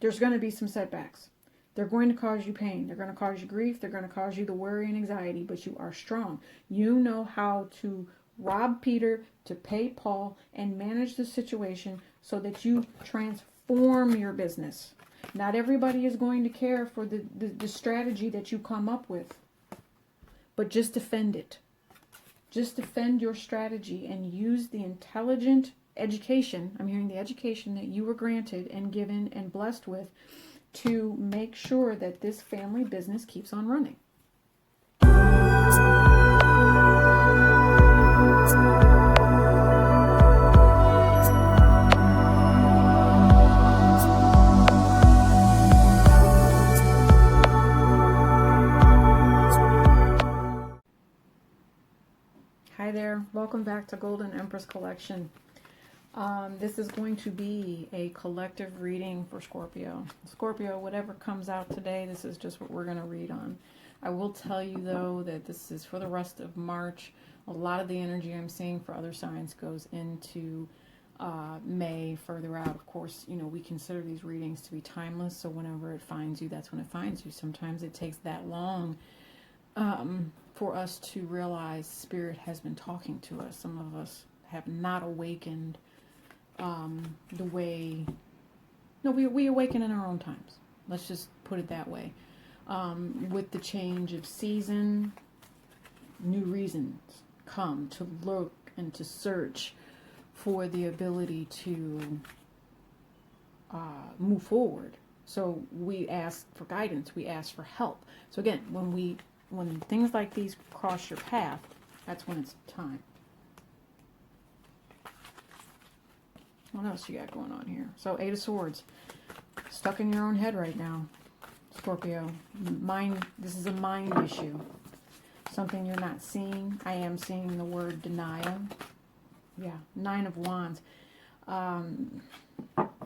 There's going to be some setbacks. They're going to cause you pain. They're going to cause you grief. They're going to cause you the worry and anxiety, but you are strong. You know how to rob Peter to pay Paul and manage the situation so that you transform your business. Not everybody is going to care for the strategy that you come up with, but just defend it. Just defend your strategy and use the intelligent education, I'm hearing the education that you were granted and given and blessed with, to make sure that this family business keeps on running. Hi there, welcome back to Golden Empress Collection. This is going to be a collective reading for Scorpio. Scorpio, whatever comes out today, this is just what we're going to read on. I will tell you, though, that this is for the rest of March. A lot of the energy I'm seeing for other signs goes into May, further out. Of course, you know, we consider these readings to be timeless, so whenever it finds you, that's when it finds you. Sometimes it takes that long for us to realize Spirit has been talking to us. Some of us have not awakened the way, no, we awaken in our own times. Let's just put it that way. With the change of season, new reasons come to look and to search for the ability to move forward. So we ask for guidance, we ask for help. So again, when things like these cross your path, that's when it's time. What else you got going on here? So, Eight of Swords. Stuck in your own head right now, Scorpio. This is a mind issue. Something you're not seeing. I am seeing the word denial. Yeah, Nine of Wands.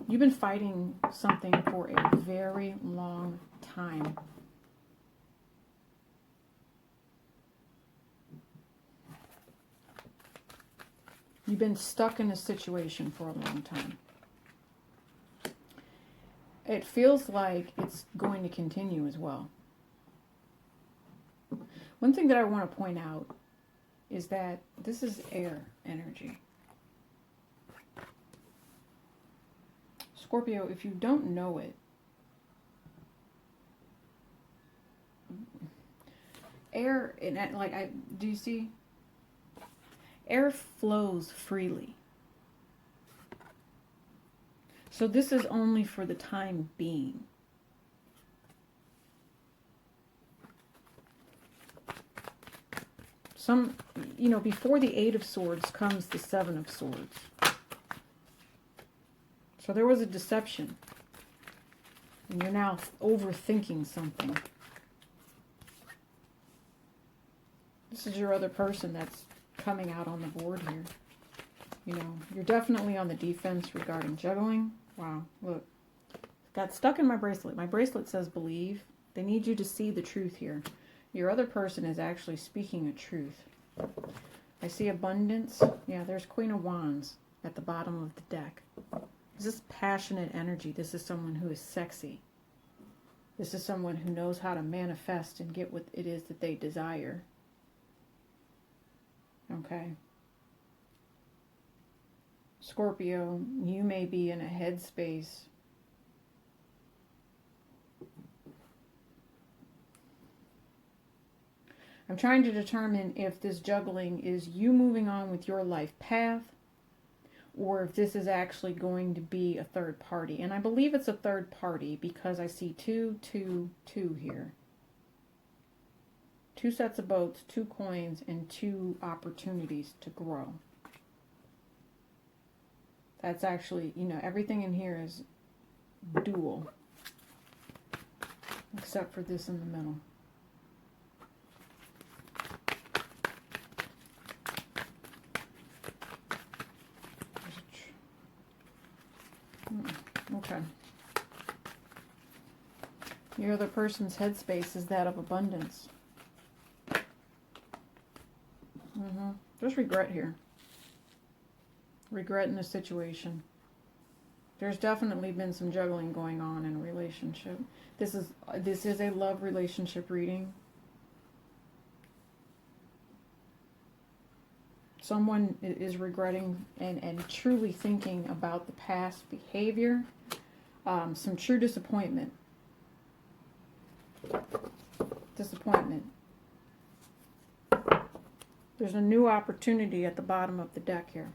You've been fighting something for a very long time. You've been stuck in a situation for a long time. It feels like it's going to continue as well. One thing that I want to point out is that this is air energy. Scorpio, if you don't know it, air, do you see? Air flows freely. So this is only for the time being. Before the Eight of Swords comes the Seven of Swords. So there was a deception. And you're now overthinking something. This is your other person that's coming out on the board here. You know, you're definitely on the defense regarding juggling. Wow, look. Got stuck in my bracelet. My bracelet says believe. They need you to see the truth here. Your other person is actually speaking a truth. I see abundance. Yeah, there's Queen of Wands at the bottom of the deck. This is passionate energy. This is someone who is sexy. This is someone who knows how to manifest and get what it is that they desire. Okay. Scorpio, you may be in a headspace I'm trying to determine if this juggling is you moving on with your life path, or if this is actually going to be a third party. And I believe it's a third party because I see 2, 2, 2 here. 2 sets of boats, 2 coins, and 2 opportunities to grow. That's actually, everything in here is dual. Except for this in the middle. Okay. Your other person's headspace is that of abundance. There's regret here. Regret in the situation. There's definitely been some juggling going on in a relationship. This is a love relationship reading. Someone is regretting and truly thinking about the past behavior. Some true disappointment. Disappointment. There's a new opportunity at the bottom of the deck here.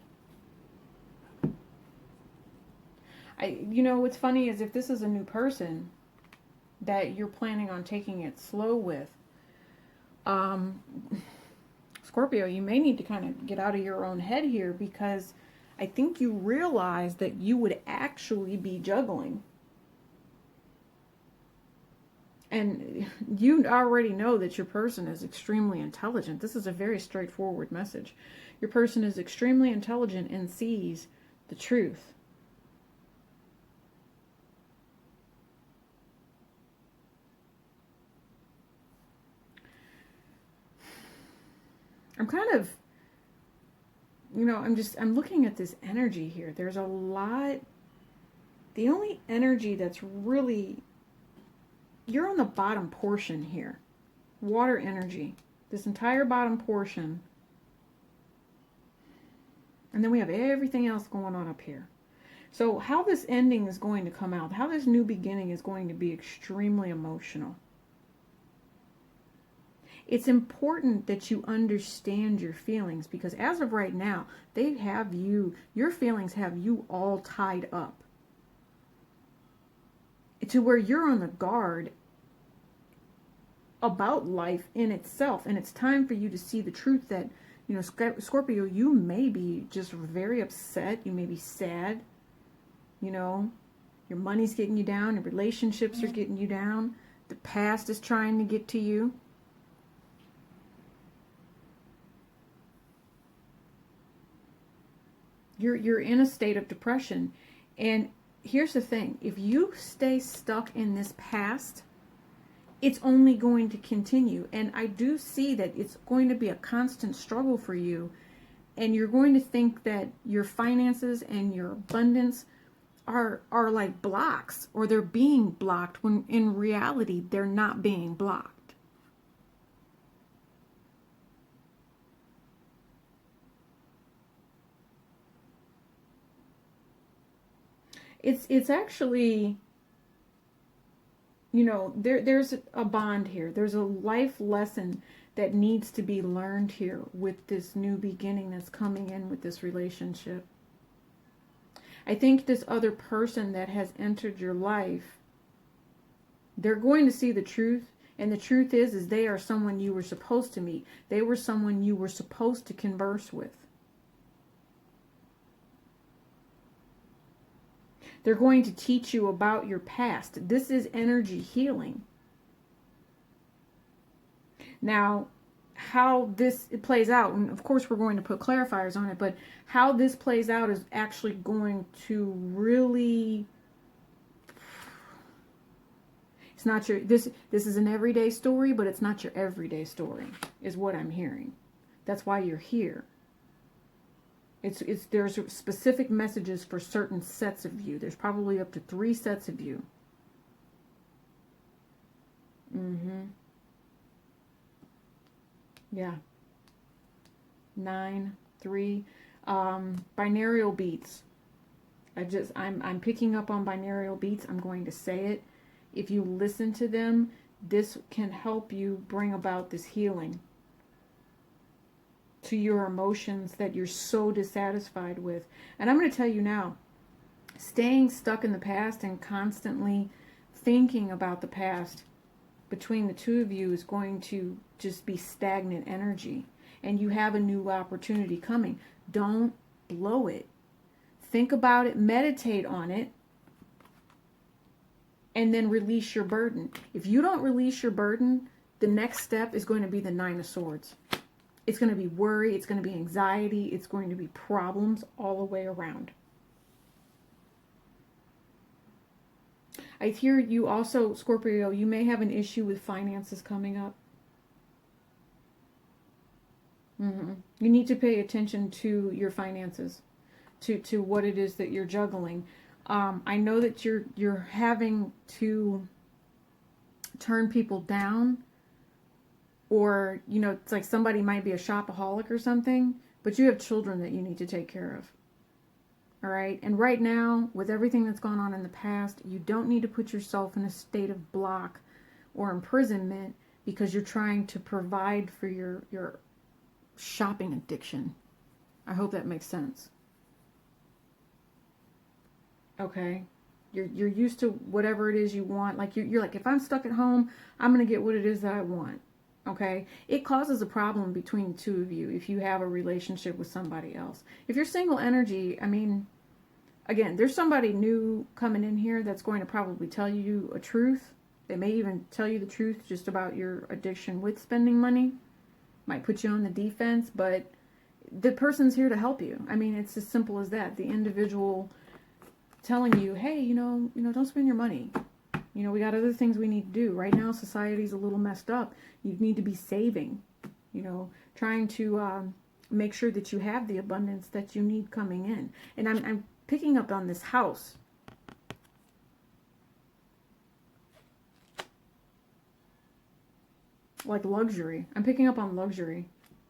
You know, what's funny is if this is a new person that you're planning on taking it slow with, Scorpio, you may need to kind of get out of your own head here, because I think you realize that you would actually be juggling. And you already know that your person is extremely intelligent. This is a very straightforward message. Your person is extremely intelligent and sees the truth. I'm kind of, you know, I'm looking at this energy here. There's a lot. The only energy that's really, you're on the bottom portion here. Water energy. This entire bottom portion. And then we have everything else going on up here. So how this ending is going to come out, how this new beginning is going to be extremely emotional. It's important that you understand your feelings, because as of right now, they have you, your feelings have you all tied up to where you're on the guard about life in itself. And it's time for you to see the truth that, you know, Scorpio, you may be just very upset. You may be sad. You know, your money's getting you down. Your relationships are getting you down. The past is trying to get to you. You're in a state of depression. And here's the thing. If you stay stuck in this past, it's only going to continue. And I do see that it's going to be a constant struggle for you. And you're going to think that your finances and your abundance are like blocks, or they're being blocked, when in reality, they're not being blocked. It's actually, you know, there's a bond here. There's a life lesson that needs to be learned here with this new beginning that's coming in with this relationship. I think this other person that has entered your life, they're going to see the truth. And the truth is they are someone you were supposed to meet. They were someone you were supposed to converse with. They're going to teach you about your past. This is energy healing. Now, how this plays out, and of course we're going to put clarifiers on it, but how this plays out is actually going to really, it's not your, this is an everyday story, but it's not your everyday story, is what I'm hearing. That's why you're here. There's specific messages for certain sets of you. There's probably up to 3 sets of you. Yeah. 9, 3. Binaural beats. I'm picking up on binaural beats. I'm going to say it. If you listen to them, this can help you bring about this healing to your emotions that you're so dissatisfied with. And I'm going to tell you now, staying stuck in the past and constantly thinking about the past between the two of you is going to just be stagnant energy. And you have a new opportunity coming. Don't blow it. Think about it, meditate on it, and then release your burden. If you don't release your burden, the next step is going to be the 9 of Swords. It's going to be worry, it's going to be anxiety, it's going to be problems all the way around. I hear you also, Scorpio, you may have an issue with finances coming up. You need to pay attention to your finances, to what it is that you're juggling. I know that you're having to turn people down, or, you know, it's like somebody might be a shopaholic or something, but you have children that you need to take care of. All right. And right now, with everything that's gone on in the past, you don't need to put yourself in a state of block or imprisonment because you're trying to provide for your shopping addiction. I hope that makes sense. Okay. You're used to whatever it is you want. Like you're like, if I'm stuck at home, I'm going to get what it is that I want. Okay. It causes a problem between the two of you if you have a relationship with somebody else. If you're single energy, I mean, again, there's somebody new coming in here that's going to probably tell you a truth. They may even tell you the truth just about your addiction with spending money. Might put you on the defense, but the person's here to help you. I mean, it's as simple as that. The individual telling you, hey, don't spend your money. We got other things we need to do. Right now, society's a little messed up. You need to be saving, trying to make sure that you have the abundance that you need coming in. And I'm picking up on this house. Like luxury. I'm picking up on luxury.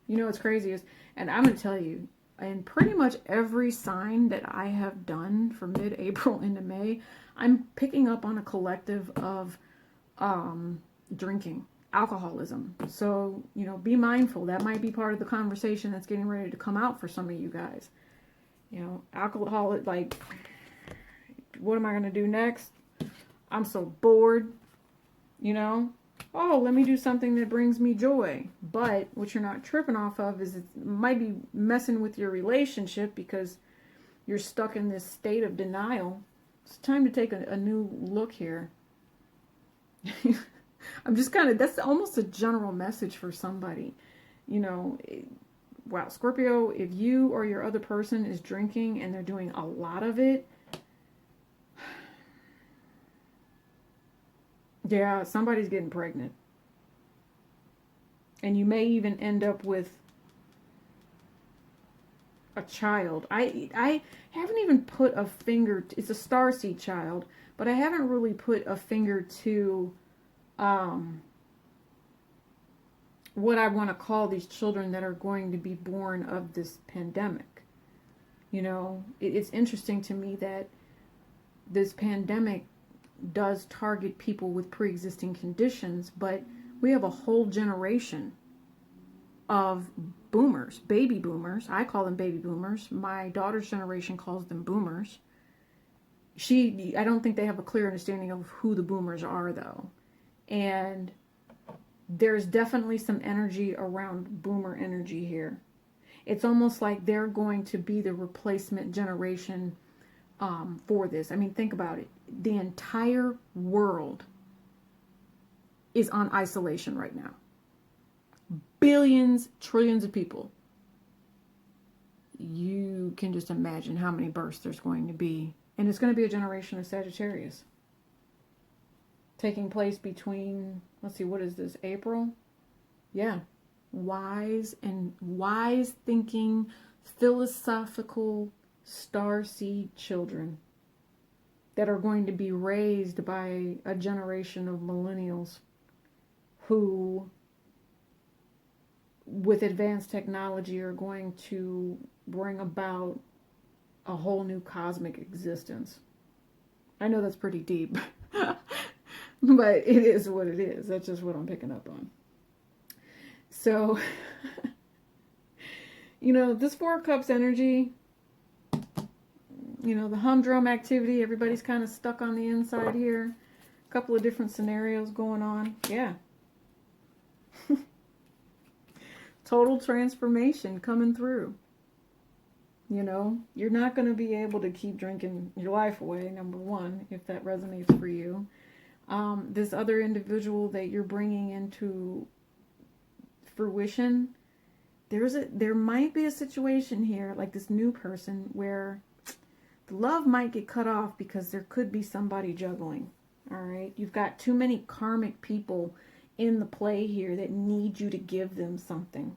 What's crazy is, and I'm going to tell you, in pretty much every sign that I have done from mid-April into May, I'm picking up on a collective of drinking, alcoholism. So, be mindful. That might be part of the conversation that's getting ready to come out for some of you guys. Alcohol, like, what am I going to do next? I'm so bored, Oh, let me do something that brings me joy. But what you're not tripping off of is it might be messing with your relationship because you're stuck in this state of denial. It's time to take a new look here. I'm just that's almost a general message for somebody. Wow, Scorpio, if you or your other person is drinking and they're doing a lot of it, yeah, somebody's getting pregnant. And you may even end up with a child. I haven't even put a finger, it's a starseed child, but I haven't really put a finger to what I want to call these children that are going to be born of this pandemic. It's interesting to me that this pandemic does target people with pre-existing conditions, but we have a whole generation of boomers, baby boomers. I call them baby boomers. My daughter's generation calls them boomers. I don't think they have a clear understanding of who the boomers are, though. And there's definitely some energy around boomer energy here. It's almost like they're going to be the replacement generation for this. I mean, think about it. The entire world is on isolation right now. Billions, trillions of people. You can just imagine how many births there's going to be. And it's going to be a generation of Sagittarius. Taking place between, let's see, what is this, April? Yeah. Wise thinking, philosophical starseed children that are going to be raised by a generation of millennials who, with advanced technology, are going to bring about a whole new cosmic existence. I know that's pretty deep, but it is what it is. That's just what I'm picking up on. So, this Four of Cups energy, the humdrum activity, everybody's kind of stuck on the inside here. A couple of different scenarios going on. Yeah. Total transformation coming through. You're not going to be able to keep drinking your life away, number one, if that resonates for you. This other individual that you're bringing into fruition, there might be a situation here, like this new person, where the love might get cut off because there could be somebody juggling. All right. You've got too many karmic people in the play here that need you to give them something.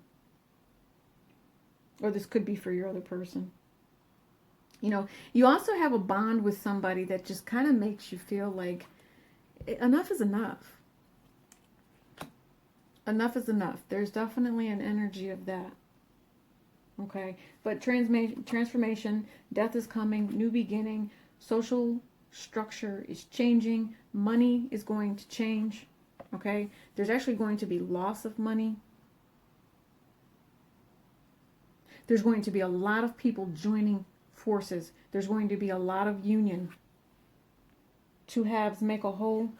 Or this could be for your other person. You know, you also have a bond with somebody that just kind of makes you feel like enough is enough. Enough is enough. There's definitely an energy of that. Okay, but transformation, death is coming, new beginning, social structure is changing, money is going to change. Okay, there's actually going to be loss of money. There's going to be a lot of people joining forces. There's going to be a lot of union. Two halves make a whole.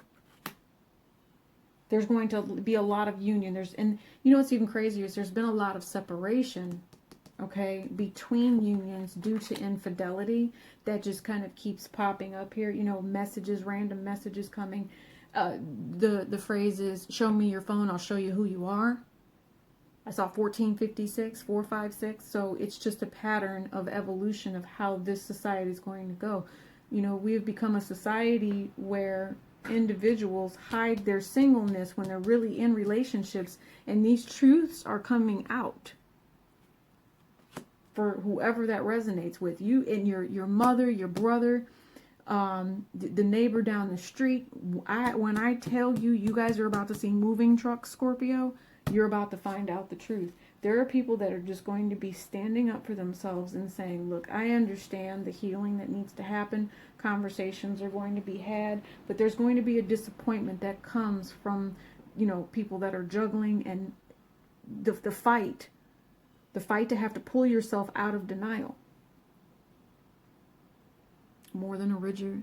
There's going to be a lot of union. And you know what's even crazier is there's been a lot of separation, okay, between unions due to infidelity that just kind of keeps popping up here. You know, messages, random messages coming. The phrase is, show me your phone, I'll show you who you are. I saw 1456, 456. So it's just a pattern of evolution of how this society is going to go. You know, we have become a society where individuals hide their singleness when they're really in relationships, and these truths are coming out for whoever that resonates with you and your mother, your brother, the neighbor down the street. When I tell you, you guys are about to see moving trucks, Scorpio, you're about to find out the truth. There are people that are just going to be standing up for themselves and saying, look, I understand the healing that needs to happen. Conversations are going to be had, but there's going to be a disappointment that comes from, you know, people that are juggling, and the fight to have to pull yourself out of denial. More than a river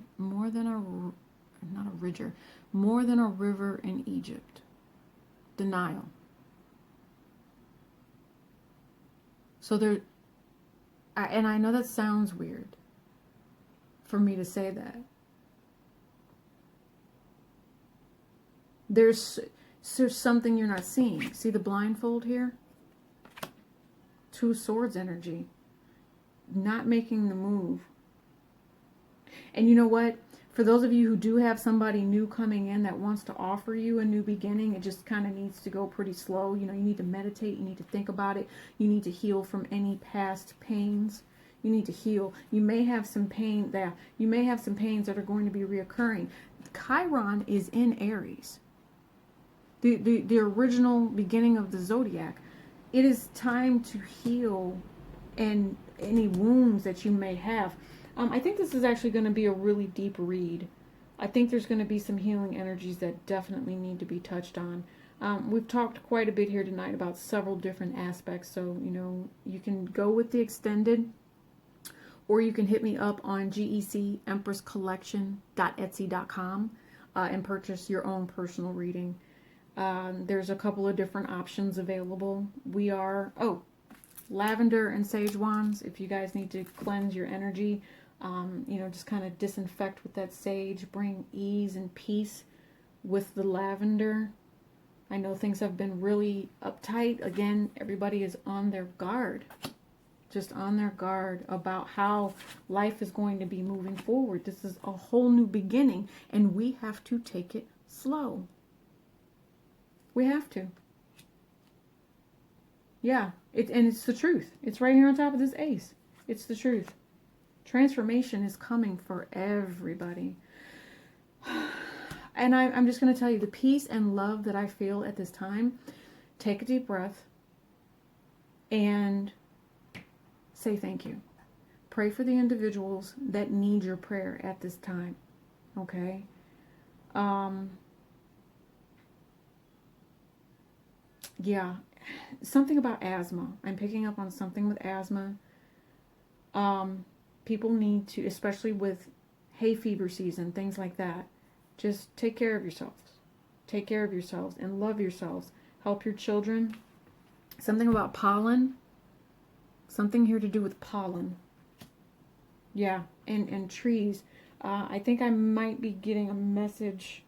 in Egypt. Denial. So and I know that sounds weird for me to say that. There's something you're not seeing. See the blindfold here? Two swords energy. Not making the move. And you know what? For those of you who do have somebody new coming in that wants to offer you a new beginning, it just kind of needs to go pretty slow. You know, you need to meditate. You need to think about it. You need to heal from any past pains. You need to heal. You may have some pain there. You may have some pains that are going to be reoccurring. Chiron is in Aries. The original beginning of the zodiac. It is time to heal and any wounds that you may have. I think this is actually going to be a really deep read. I think there's going to be some healing energies that definitely need to be touched on. We've talked quite a bit here tonight about several different aspects. So, you know, you can go with the extended, or you can hit me up on GEC-EmpressCollection.etsy.com and purchase your own personal reading. There's a couple of different options available. We are, lavender and sage wands. If you guys need to cleanse your energy, you know, just kind of disinfect with that sage, bring ease and peace with the lavender. I know things have been really uptight. Again, everybody is on their guard, just on their guard about how life is going to be moving forward. This is a whole new beginning, and we have to take it slow. We have to. Yeah, and it's the truth. It's right here on top of this ace. It's the truth. Transformation is coming for everybody. And I'm just going to tell you, the peace and love that I feel at this time, take a deep breath and say thank you. Pray for the individuals that need your prayer at this time. Okay? Yeah. Something about asthma. I'm picking up on something with asthma. People need to, especially with hay fever season, things like that, just take care of yourselves. Take care of yourselves and love yourselves. Help your children. Something about pollen. Something here to do with pollen. Yeah, and trees. I think I might be getting a message.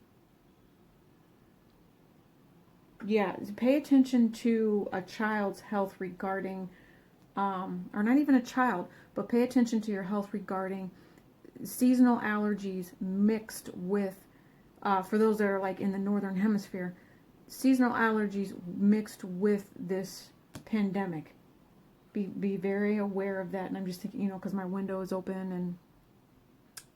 Yeah, pay attention to a child's health regarding, or not even a child, but pay attention to your health regarding seasonal allergies mixed with, for those that are like in the northern hemisphere, seasonal allergies mixed with this pandemic. Be very aware of that. And I'm just thinking, you know, because my window is open and,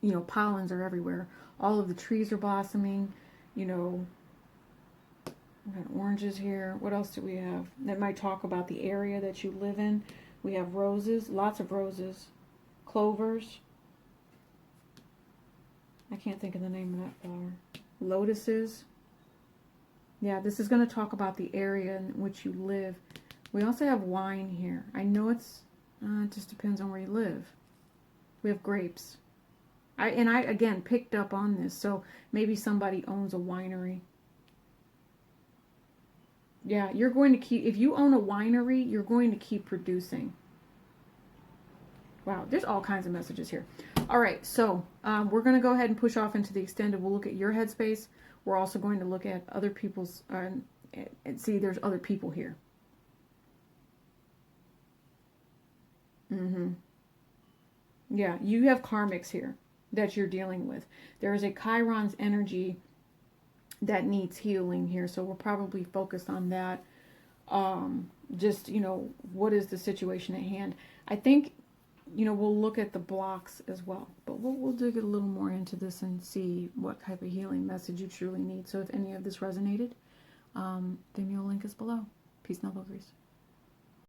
you know, pollens are everywhere. All of the trees are blossoming, you know. We got oranges here. What else do we have? That might talk about the area that you live in. We have roses, lots of roses, clovers. I can't think of the name of that flower. Lotuses. Yeah, this is going to talk about the area in which you live. We also have wine here. I know it just depends on where you live. We have grapes. I again picked up on this, so maybe somebody owns a winery. Yeah, you're going to keep, if you own a winery, you're going to keep producing. Wow, there's all kinds of messages here. All right, so we're going to go ahead and push off into the extended. We'll look at your headspace. We're also going to look at other people's, and see there's other people here. Yeah, you have karmics here that you're dealing with. There is a Chiron's energy that needs healing here, so we're probably focused on that. Just, you know, what is the situation at hand? I think, you know, we'll look at the blocks as well, but we'll dig a little more into this and see what type of healing message you truly need. So if any of this resonated, VIMEO link is below. Peace and love, Grease.